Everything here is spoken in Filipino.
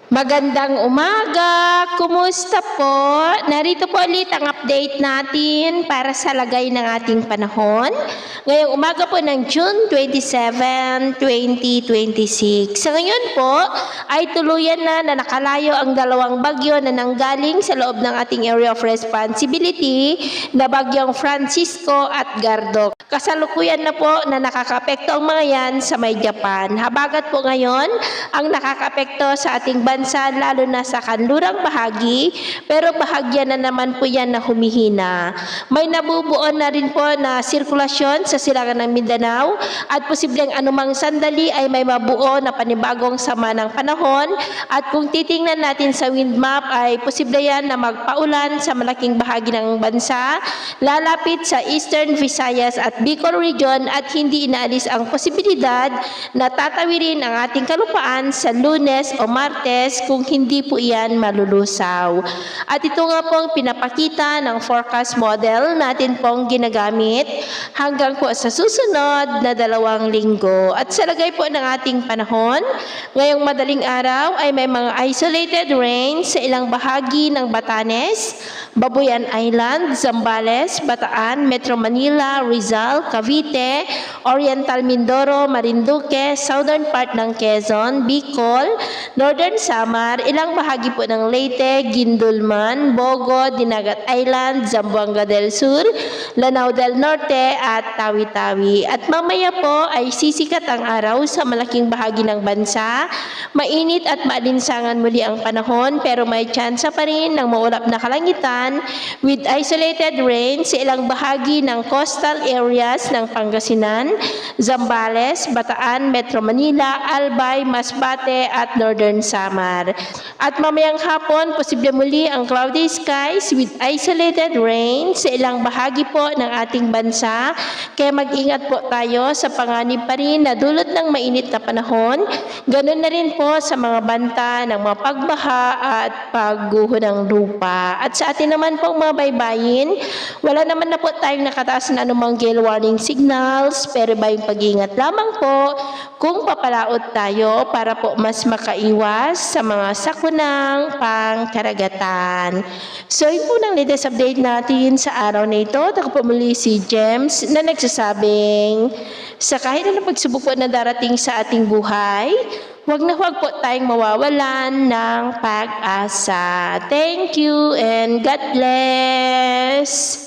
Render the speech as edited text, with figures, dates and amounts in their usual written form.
Magandang umaga! Kumusta po? Narito po ulit ang update natin para sa lagay ng ating panahon. Ngayong umaga po ng June 27, 2026. Sa ngayon po ay tuluyan na nakalayo ang dalawang bagyo na nanggaling sa loob ng ating area of responsibility na bagyong Francisco at Gardok. Kasalukuyan na po na nakakapekto ang mga yan sa may Japan. Habagat po ngayon ang nakakapekto sa ating bansa lalo na sa kanlurang bahagi, pero bahagya na naman po yan na humihina. May nabubuo na rin po na sirkulasyon sa silangan ng Mindanao at posibleng anumang sandali ay may mabuo na panibagong sama ng panahon at kung titingnan natin sa wind map ay posible yan na magpaulan sa malaking bahagi ng bansa, lalapit sa Eastern Visayas at Bicol region at hindi inaalis ang posibilidad na tatawirin ang ating kalupaan sa Lunes o Martes kung hindi po iyan malulusaw. At ito nga pong pinapakita ng forecast model natin pong ginagamit hanggang po sa susunod na 2 linggo. At sa lagay po ng ating panahon, ngayong madaling araw ay may mga isolated rain sa ilang bahagi ng Batanes, Babuyan Island, Zambales, Bataan, Metro Manila, Rizal, Cavite, Oriental Mindoro, Marinduque, southern part ng Quezon, Bicol, Northern Samar, ilang bahagi po ng Leyte, Guindulman, Bogo, Dinagat Island, Zamboanga del Sur, Lanao del Norte at Tawi-Tawi. At mamaya po ay sisikat ang araw sa malaking bahagi ng bansa. Mainit at maalinsangan muli ang panahon pero may tsansa pa rin ng maulap na kalangitan with isolated rain sa ilang bahagi ng coastal areas ng Pangasinan, Zambales, Bataan, Metro Manila, Albay, Masbate at Northern Samar. At mamayang hapon, posible muli ang cloudy skies with isolated rain sa ilang bahagi po ng ating bansa. Kaya mag-ingat po tayo sa panganib pa rin na dulot ng mainit na panahon. Ganun na rin po sa mga banta ng mga pagbaha at pagguho ng lupa. At sa atin naman pong mga baybayin, wala naman na po tayong nakataas na anumang gale warning signals, pero ba yung pag-ingat lamang po kung papalaot tayo para po mas makaiwas sa mga sakunang pangkaragatan. So yun po ng latest update natin sa araw na ito. Ako po muli si James na nagsasabing sa kahit anong pagsubok po na darating sa ating buhay, huwag na huwag po tayong mawawalan ng pag-asa. Thank you and God bless!